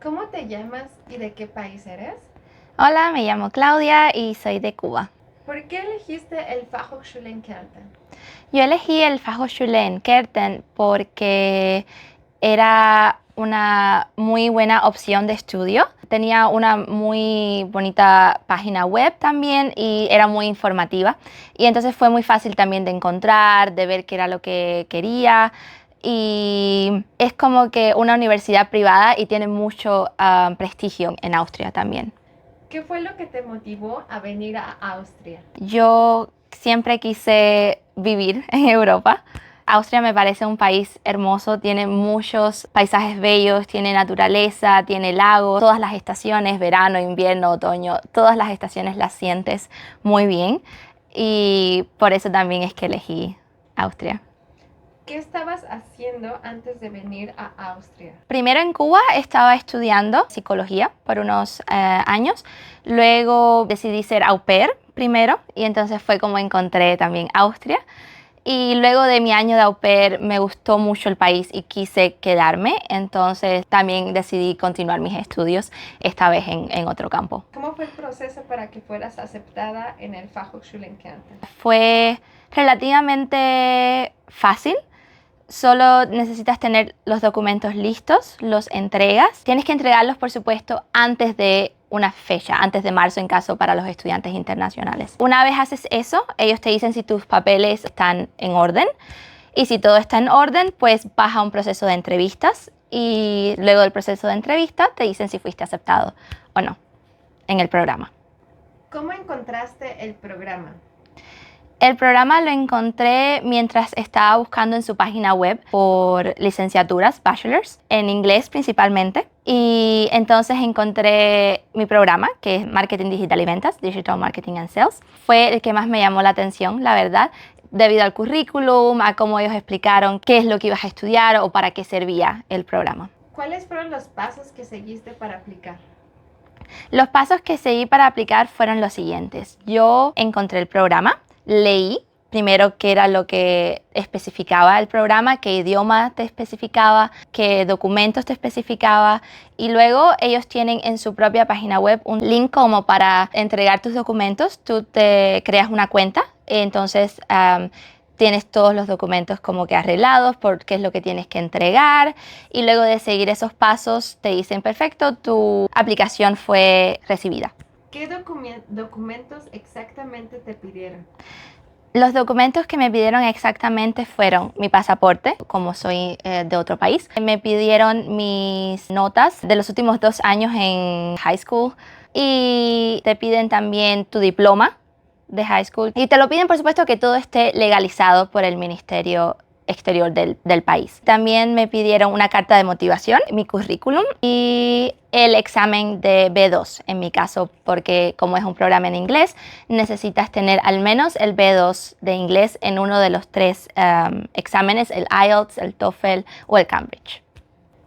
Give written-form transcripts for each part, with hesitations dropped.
¿Cómo te llamas y de qué país eres? Hola, me llamo Claudia y soy de Cuba. ¿Por qué elegiste el Fachhochschule in Kärnten? Yo elegí el Fachhochschule in Kärnten porque era una muy buena opción de estudio. Tenía una muy bonita página web también y era muy informativa. Y entonces fue muy fácil también de encontrar, de ver qué era lo que quería. Y es como que una universidad privada y tiene mucho prestigio en Austria también. ¿Qué fue lo que te motivó a venir a Austria? Yo siempre quise vivir en Europa. Austria me parece un país hermoso, tiene muchos paisajes bellos, tiene naturaleza, tiene lagos, todas las estaciones, verano, invierno, otoño, todas las estaciones las sientes muy bien y por eso también es que elegí Austria. ¿Qué estabas haciendo antes de venir a Austria? Primero en Cuba estaba estudiando psicología por unos años, luego decidí ser au pair primero y entonces fue como encontré también Austria. Y luego de mi año de au pair me gustó mucho el país y quise quedarme, entonces también decidí continuar mis estudios, esta vez en otro campo. ¿Cómo fue el proceso para que fueras aceptada en el Fachhochschule in Kärnten? Fue relativamente fácil. Solo necesitas tener los documentos listos, los entregas. Tienes que entregarlos, por supuesto, antes de una fecha, antes de marzo en caso para los estudiantes internacionales. Una vez haces eso, ellos te dicen si tus papeles están en orden y si todo está en orden, pues vas a un proceso de entrevistas y luego del proceso de entrevista te dicen si fuiste aceptado o no en el programa. ¿Cómo encontraste el programa? El programa lo encontré mientras estaba buscando en su página web por licenciaturas, bachelors, en inglés principalmente. Y entonces encontré mi programa, que es Marketing Digital y Ventas, Digital Marketing and Sales. Fue el que más me llamó la atención, la verdad, debido al currículum, a cómo ellos explicaron qué es lo que ibas a estudiar o para qué servía el programa. ¿Cuáles fueron los pasos que seguiste para aplicar? Los pasos que seguí para aplicar fueron los siguientes. Yo encontré el programa, leí primero qué era lo que especificaba el programa, qué idioma te especificaba, qué documentos te especificaba y luego ellos tienen en su propia página web un link como para entregar tus documentos. Tú te creas una cuenta, entonces tienes todos los documentos como que arreglados por qué es lo que tienes que entregar y luego de seguir esos pasos te dicen perfecto, tu aplicación fue recibida. ¿Qué documentos exactamente te pidieron? Los documentos que me pidieron exactamente fueron mi pasaporte, como soy de otro país. Me pidieron mis notas de los últimos 2 años en high school y te piden también tu diploma de high school. Y te lo piden, por supuesto, que todo esté legalizado por el Ministerio Exterior del país. También me pidieron una carta de motivación, mi currículum y el examen de B2 en mi caso, porque como es un programa en inglés, necesitas tener al menos el B2 de inglés en uno de los tres exámenes, el IELTS, el TOEFL o el Cambridge.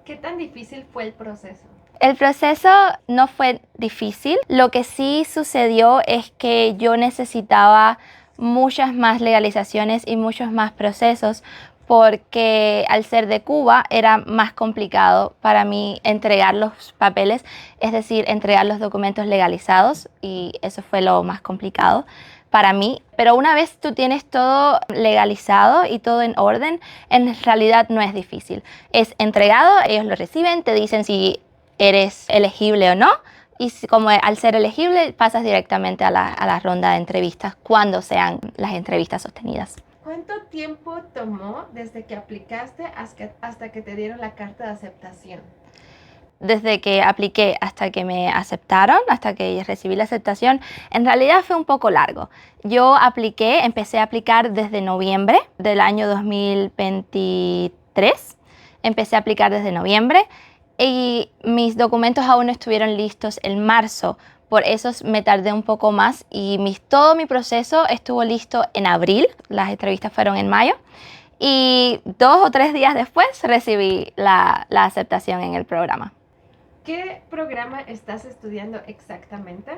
¿Qué tan difícil fue el proceso? El proceso no fue difícil. Lo que sí sucedió es que yo necesitaba muchas más legalizaciones y muchos más procesos porque al ser de Cuba era más complicado para mí entregar los papeles, es decir, entregar los documentos legalizados y eso fue lo más complicado para mí. Pero una vez tú tienes todo legalizado y todo en orden, en realidad no es difícil. Es entregado, ellos lo reciben, te dicen si eres elegible o no. Y como al ser elegible pasas directamente a la ronda de entrevistas cuando sean las entrevistas sostenidas. ¿Cuánto tiempo tomó desde que aplicaste hasta que te dieron la carta de aceptación? Desde que apliqué hasta que me aceptaron, hasta que recibí la aceptación, en realidad fue un poco largo. Yo empecé a aplicar desde noviembre del año 2023. Empecé a aplicar desde noviembre y mis documentos aún no estuvieron listos en marzo. Por eso me tardé un poco más y todo mi proceso estuvo listo en abril. Las entrevistas fueron en mayo. Y 2 o 3 días después recibí la aceptación en el programa. ¿Qué programa estás estudiando exactamente?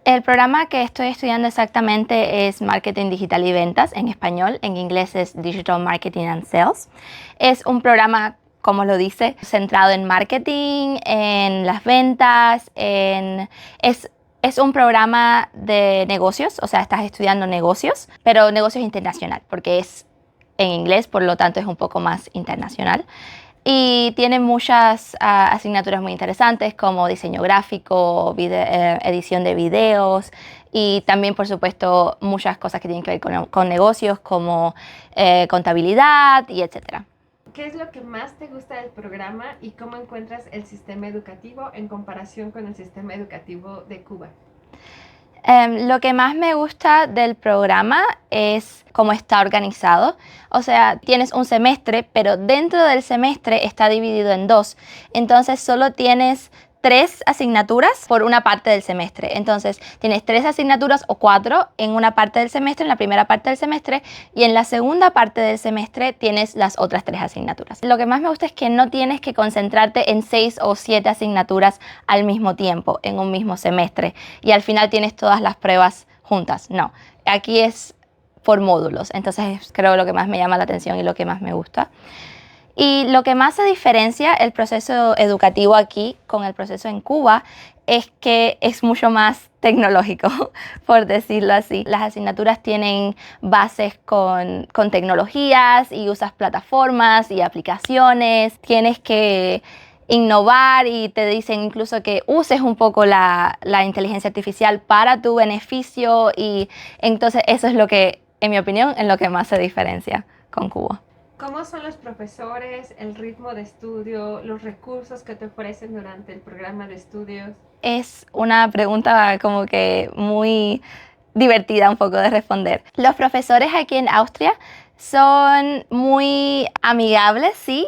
El programa que estoy estudiando exactamente es Marketing Digital y Ventas en español, en inglés es Digital Marketing and Sales. Es un programa como lo dice, centrado en marketing, en las ventas, es un programa de negocios, o sea, estás estudiando negocios, pero negocios internacional, porque es en inglés, por lo tanto es un poco más internacional. Y tiene muchas asignaturas muy interesantes como diseño gráfico, edición de videos y también, por supuesto, muchas cosas que tienen que ver con negocios como contabilidad y etcétera. ¿Qué es lo que más te gusta del programa y cómo encuentras el sistema educativo en comparación con el sistema educativo de Cuba? Lo que más me gusta del programa es cómo está organizado. O sea, tienes un semestre, pero dentro del semestre está dividido en dos. Entonces solo tienes 3 asignaturas por una parte del semestre. Entonces tienes 3 asignaturas o 4 en una parte del semestre, en la primera parte del semestre, y en la segunda parte del semestre tienes las otras 3 asignaturas. Lo que más me gusta es que no tienes que concentrarte en 6 o 7 asignaturas al mismo tiempo, en un mismo semestre, y al final tienes todas las pruebas juntas. No, aquí es por módulos. Entonces creo lo que más me llama la atención y lo que más me gusta. Y lo que más se diferencia el proceso educativo aquí con el proceso en Cuba es que es mucho más tecnológico, por decirlo así. Las asignaturas tienen bases con tecnologías y usas plataformas y aplicaciones. Tienes que innovar y te dicen incluso que uses un poco la inteligencia artificial para tu beneficio, y entonces eso es lo que, en mi opinión, en lo que más se diferencia con Cuba. ¿Cómo son los profesores, el ritmo de estudio, los recursos que te ofrecen durante el programa de estudios? Es una pregunta como que muy divertida un poco de responder. Los profesores aquí en Austria son muy amigables, sí,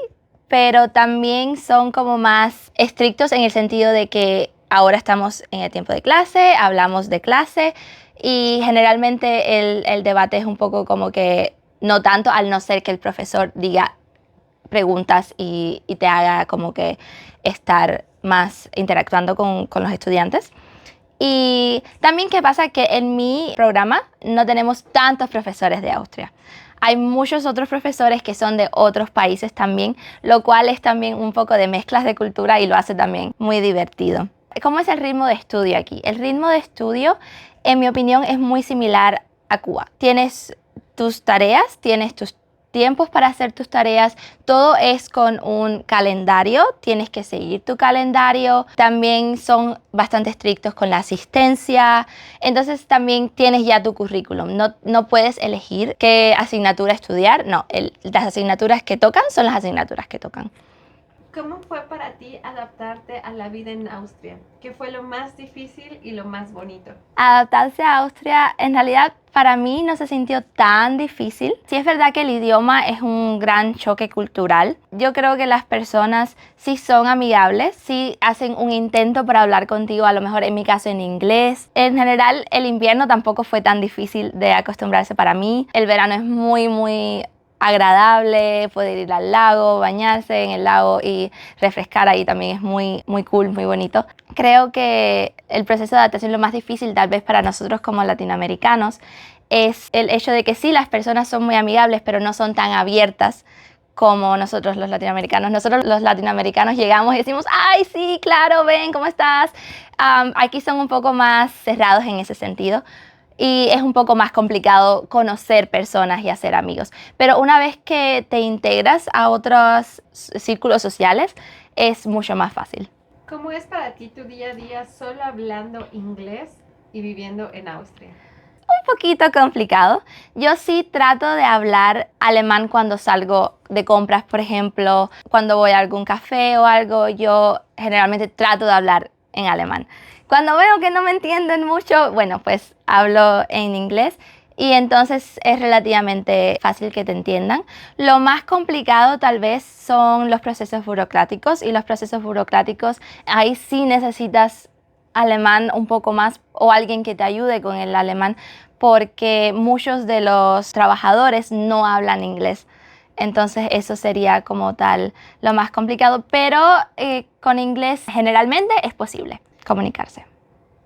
pero también son como más estrictos en el sentido de que ahora estamos en el tiempo de clase, hablamos de clase y generalmente el debate es un poco como que no tanto, al no ser que el profesor diga preguntas y te haga como que estar más interactuando con los estudiantes. Y también qué pasa que en mi programa no tenemos tantos profesores de Austria. Hay muchos otros profesores que son de otros países también, lo cual es también un poco de mezclas de cultura y lo hace también muy divertido. ¿Cómo es el ritmo de estudio aquí? El ritmo de estudio, en mi opinión, es muy similar a Cuba. Tienes tus tareas, tienes tus tiempos para hacer tus tareas, todo es con un calendario, tienes que seguir tu calendario, también son bastante estrictos con la asistencia, entonces también tienes ya tu currículum, no puedes elegir qué asignatura estudiar, no, las asignaturas que tocan son las asignaturas que tocan. ¿Cómo fue para ti adaptarte a la vida en Austria? ¿Qué fue lo más difícil y lo más bonito? Adaptarse a Austria en realidad para mí no se sintió tan difícil. Sí es verdad que el idioma es un gran choque cultural. Yo creo que las personas sí son amigables, sí hacen un intento para hablar contigo, a lo mejor en mi caso en inglés. En general el invierno tampoco fue tan difícil de acostumbrarse para mí. El verano es muy agradable, poder ir al lago, bañarse en el lago y refrescar ahí también es muy cool, muy bonito. Creo que el proceso de adaptación, lo más difícil tal vez para nosotros como latinoamericanos, es el hecho de que sí, las personas son muy amigables, pero no son tan abiertas como nosotros los latinoamericanos. Nosotros los latinoamericanos llegamos y decimos, ay, sí, claro, ven, ¿cómo estás? Aquí son un poco más cerrados en ese sentido. Y es un poco más complicado conocer personas y hacer amigos. Pero una vez que te integras a otros círculos sociales, es mucho más fácil. ¿Cómo es para ti tu día a día solo hablando inglés y viviendo en Austria? Un poquito complicado. Yo sí trato de hablar alemán cuando salgo de compras, por ejemplo, cuando voy a algún café o algo, yo generalmente trato de hablar en alemán. Cuando veo que no me entienden mucho, bueno, pues hablo en inglés y entonces es relativamente fácil que te entiendan. Lo más complicado tal vez son los procesos burocráticos, y los procesos burocráticos ahí sí necesitas alemán un poco más o alguien que te ayude con el alemán, porque muchos de los trabajadores no hablan inglés. Entonces eso sería como tal lo más complicado, pero con inglés generalmente es posible comunicarse.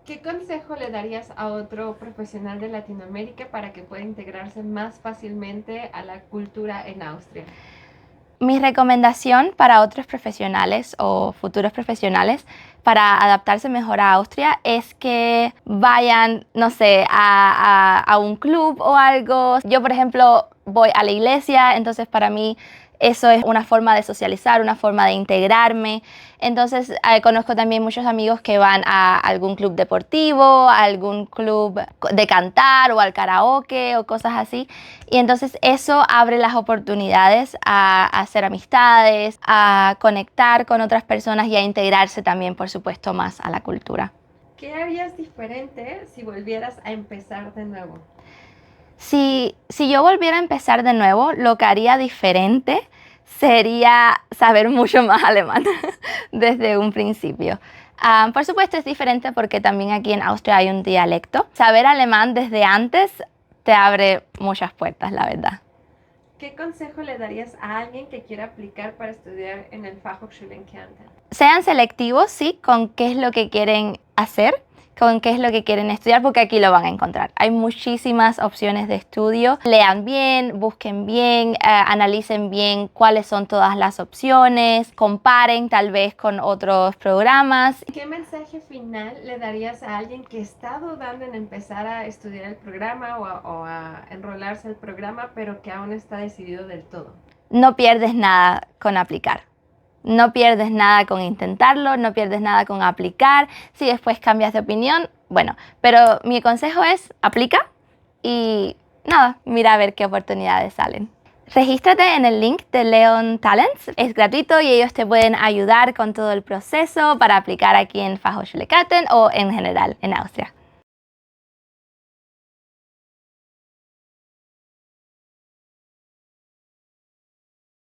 ¿Qué consejo le darías a otro profesional de Latinoamérica para que pueda integrarse más fácilmente a la cultura en Austria? Mi recomendación para otros profesionales o futuros profesionales para adaptarse mejor a Austria es que vayan, no sé, a un club o algo. Yo, por ejemplo, voy a la iglesia, entonces para mí eso es una forma de socializar, una forma de integrarme. Entonces, conozco también muchos amigos que van a algún club deportivo, a algún club de cantar o al karaoke o cosas así. Y entonces eso abre las oportunidades a hacer amistades, a conectar con otras personas y a integrarse también, por supuesto, más a la cultura. ¿Qué harías diferente si volvieras a empezar de nuevo? Si yo volviera a empezar de nuevo, lo que haría diferente sería saber mucho más alemán desde un principio. Por supuesto es diferente porque también aquí en Austria hay un dialecto. Saber alemán desde antes te abre muchas puertas, la verdad. ¿Qué consejo le darías a alguien que quiera aplicar para estudiar en el Fachhochschule in Kärnten? Sean selectivos, sí, con qué es lo que quieren hacer, con qué es lo que quieren estudiar, porque aquí lo van a encontrar. Hay muchísimas opciones de estudio. Lean bien, busquen bien, analicen bien cuáles son todas las opciones, comparen tal vez con otros programas. ¿Qué mensaje final le darías a alguien que está dudando en empezar a estudiar el programa o a enrolarse al programa, pero que aún está decidido del todo? No pierdes nada con aplicar. No pierdes nada con intentarlo, no pierdes nada con aplicar. Si después cambias de opinión, bueno, pero mi consejo es aplica y nada, mira a ver qué oportunidades salen. Regístrate en el link de Leon Talents, es gratuito y ellos te pueden ayudar con todo el proceso para aplicar aquí en Fachhochschule Kärnten o en general en Austria.